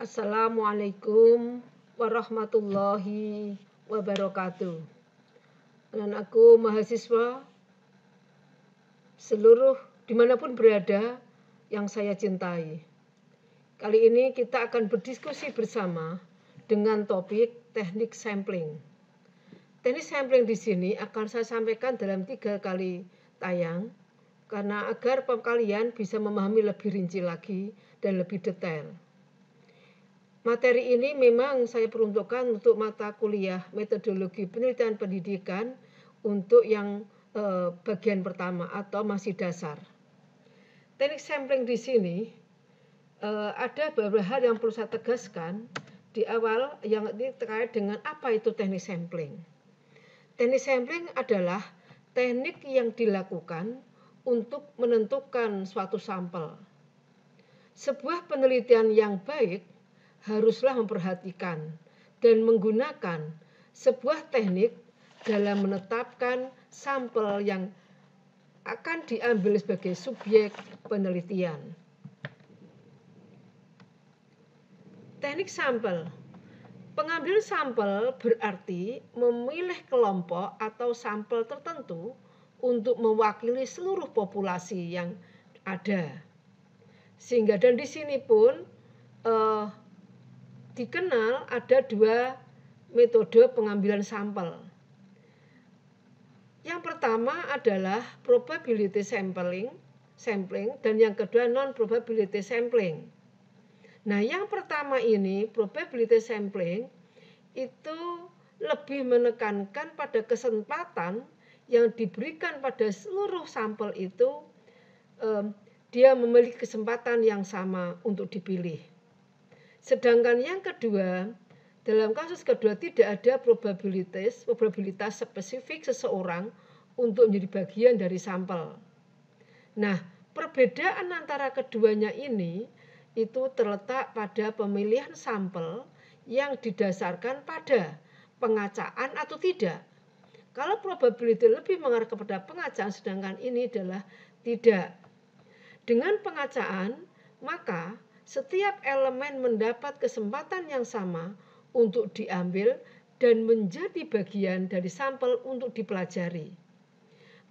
Assalamualaikum warahmatullahi wabarakatuh. Anak-anakku mahasiswa seluruh dimanapun berada yang saya cintai. Kali ini kita akan berdiskusi bersama dengan topik teknik sampling. Teknik sampling di sini akan saya sampaikan dalam 3 kali tayang karena agar kalian bisa memahami lebih rinci lagi dan lebih detail. Materi ini memang saya peruntukkan untuk mata kuliah metodologi penelitian pendidikan untuk yang bagian pertama atau masih dasar. Teknik sampling di sini ada beberapa hal yang perlu saya tegaskan di awal yang terkait dengan apa itu teknik sampling. Teknik sampling adalah teknik yang dilakukan untuk menentukan suatu sampel. Sebuah penelitian yang baik haruslah memperhatikan dan menggunakan sebuah teknik dalam menetapkan sampel yang akan diambil sebagai subjek penelitian. Teknik sampel. Pengambilan sampel berarti memilih kelompok atau sampel tertentu untuk mewakili seluruh populasi yang ada. Sehingga dan di sini pun dikenal ada 2 metode pengambilan sampel. Yang pertama adalah probability sampling dan yang kedua non-probability sampling. Nah, yang pertama ini probability sampling itu lebih menekankan pada kesempatan yang diberikan pada seluruh sampel itu, dia memiliki kesempatan yang sama untuk dipilih. Sedangkan yang kedua, dalam kasus kedua tidak ada probabilitas spesifik seseorang untuk menjadi bagian dari sampel. Nah, perbedaan antara keduanya ini itu terletak pada pemilihan sampel yang didasarkan pada pengacaan atau tidak. Kalau probability lebih mengarah kepada pengacaan, sedangkan ini adalah tidak. Dengan pengacaan, maka setiap elemen mendapat kesempatan yang sama untuk diambil dan menjadi bagian dari sampel untuk dipelajari.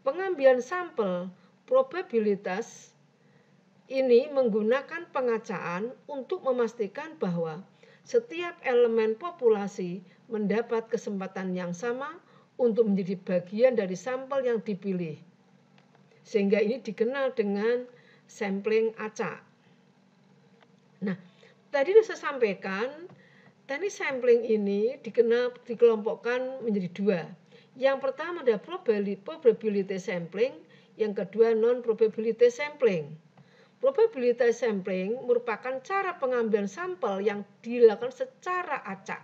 Pengambilan sampel probabilitas ini menggunakan pengacaan untuk memastikan bahwa setiap elemen populasi mendapat kesempatan yang sama untuk menjadi bagian dari sampel yang dipilih. Sehingga ini dikenal dengan sampling acak. Nah, tadi saya sampaikan teknik sampling ini dikelompokkan menjadi 2. Yang pertama adalah probability sampling, yang kedua non-probability sampling. Probability sampling merupakan cara pengambilan sampel yang dilakukan secara acak.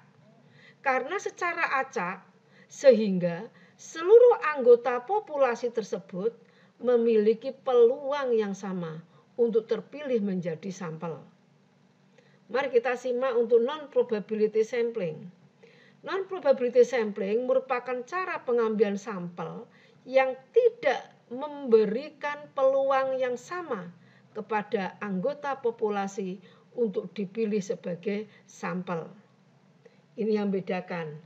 Karena secara acak, sehingga seluruh anggota populasi tersebut memiliki peluang yang sama untuk terpilih menjadi sampel. Mari kita simak untuk non-probability sampling. Non-probability sampling merupakan cara pengambilan sampel yang tidak memberikan peluang yang sama kepada anggota populasi untuk dipilih sebagai sampel. Ini yang membedakan.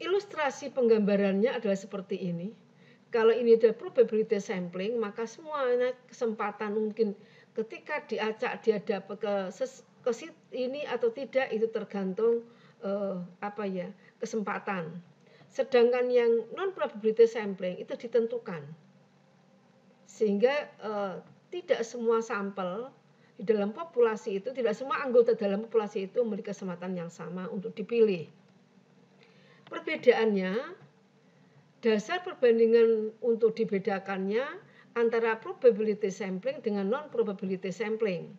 Ilustrasi penggambarannya adalah seperti ini. Kalau ini adalah probability sampling, maka semuanya kesempatan mungkin ketika diacak dia dapat ke ini atau tidak itu tergantung kesempatan. Sedangkan yang non probability sampling itu ditentukan. Sehingga tidak semua sampel di dalam populasi itu, tidak semua anggota dalam populasi itu memiliki kesempatan yang sama untuk dipilih. Perbedaannya, dasar perbandingan untuk dibedakannya antara probability sampling dengan non-probability sampling.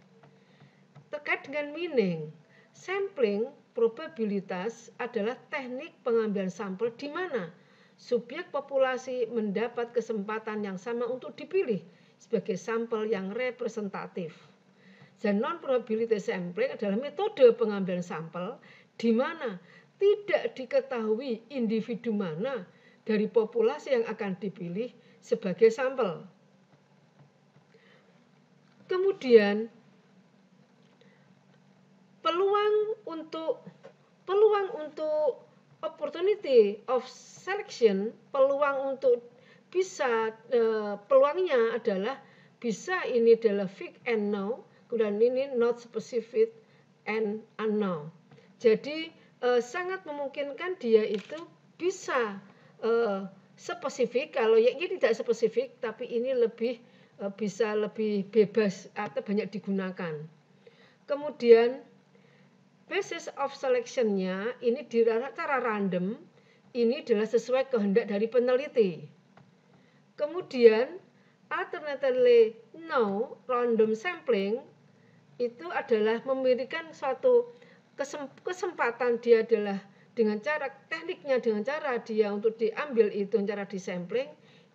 Terkait dengan meaning, sampling probabilitas adalah teknik pengambilan sampel di mana subjek populasi mendapat kesempatan yang sama untuk dipilih sebagai sampel yang representatif. Dan non-probability sampling adalah metode pengambilan sampel di mana tidak diketahui individu mana dari populasi yang akan dipilih sebagai sampel. Kemudian peluang untuk opportunity of selection, peluang untuk bisa peluangnya adalah bisa ini adalah fixed and no, kemudian ini not specific and unknown. Jadi sangat memungkinkan dia itu bisa spesifik, kalau yang ini tidak spesifik, tapi ini lebih bisa lebih bebas atau banyak digunakan. Kemudian basis of selection-nya ini secara random, ini adalah sesuai kehendak dari peneliti. Kemudian alternatively no random sampling itu adalah memberikan suatu kesempatan dia adalah dengan cara tekniknya, dengan cara dia untuk diambil itu cara disampling,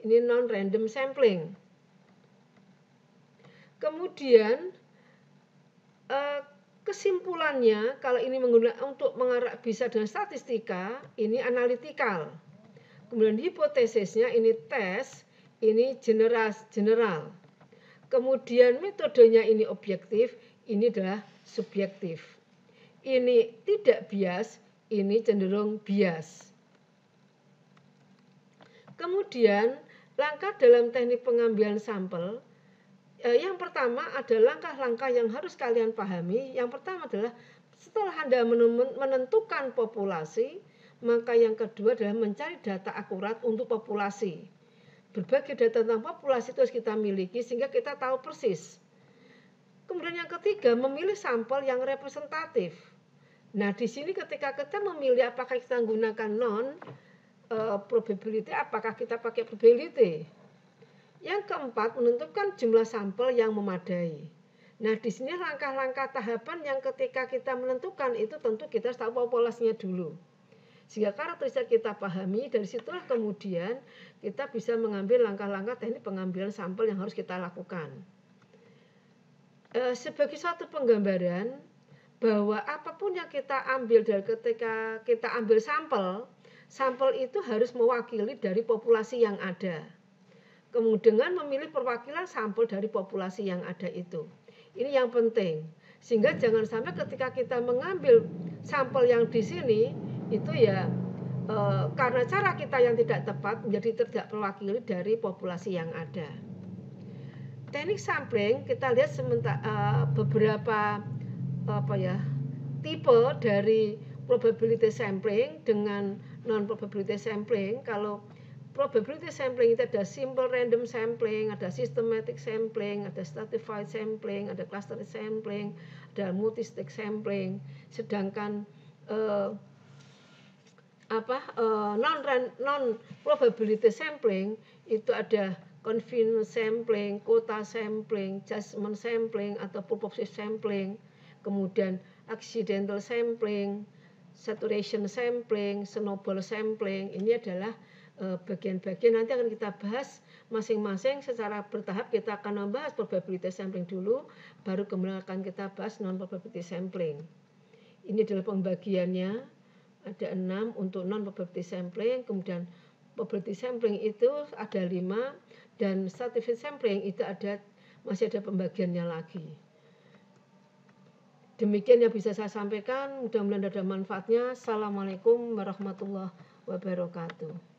ini non random sampling. Kemudian kesimpulannya kalau ini menggunakan untuk mengarah bisa dengan statistika, ini analytical. Kemudian hipotesisnya ini tes, ini general. Kemudian metodenya ini objektif, ini adalah subjektif. Ini tidak bias, ini cenderung bias. Kemudian langkah dalam teknik pengambilan sampel, yang pertama adalah langkah-langkah yang harus kalian pahami. Yang pertama adalah setelah Anda menentukan populasi, maka yang kedua adalah mencari data akurat untuk populasi. Berbagai data tentang populasi itu harus kita miliki sehingga kita tahu persis. Kemudian yang ketiga, memilih sampel yang representatif. Nah, di sini ketika kita memilih apakah kita menggunakan non probability, apakah kita pakai probability. Yang keempat, menentukan jumlah sampel yang memadai. Nah, di sini langkah-langkah tahapan yang ketika kita menentukan itu tentu kita harus tahu populasinya dulu. Sehingga karakteristik kita pahami, dari situlah kemudian kita bisa mengambil langkah-langkah teknik pengambilan sampel yang harus kita lakukan. Sebagai suatu penggambaran bahwa apapun yang kita ambil dari ketika kita ambil sampel itu harus mewakili dari populasi yang ada. Kemudian memilih perwakilan sampel dari populasi yang ada itu. Ini yang penting. Sehingga jangan sampai ketika kita mengambil sampel yang di sini itu ya karena cara kita yang tidak tepat menjadi tidak terwakili dari populasi yang ada. Teknik sampling kita lihat beberapa tipe dari probability sampling dengan non probability sampling. Kalau probability sampling itu ada simple random sampling, ada systematic sampling, ada stratified sampling, ada clustered sampling, ada multistage sampling. Sedangkan non probability sampling itu ada confidence sampling, quota sampling, judgment sampling atau purposive sampling, kemudian accidental sampling, saturation sampling, snowball sampling. Ini adalah bagian-bagian nanti akan kita bahas masing-masing secara bertahap. Kita akan membahas probability sampling dulu, baru kemudian akan kita bahas non probability sampling. Ini adalah pembagiannya, ada 6 untuk non probability sampling, kemudian probability sampling itu ada 5 dan stratified sampling itu masih ada pembagiannya lagi. Demikian yang bisa saya sampaikan, mudah-mudahan ada manfaatnya. Assalamualaikum warahmatullahi wabarakatuh.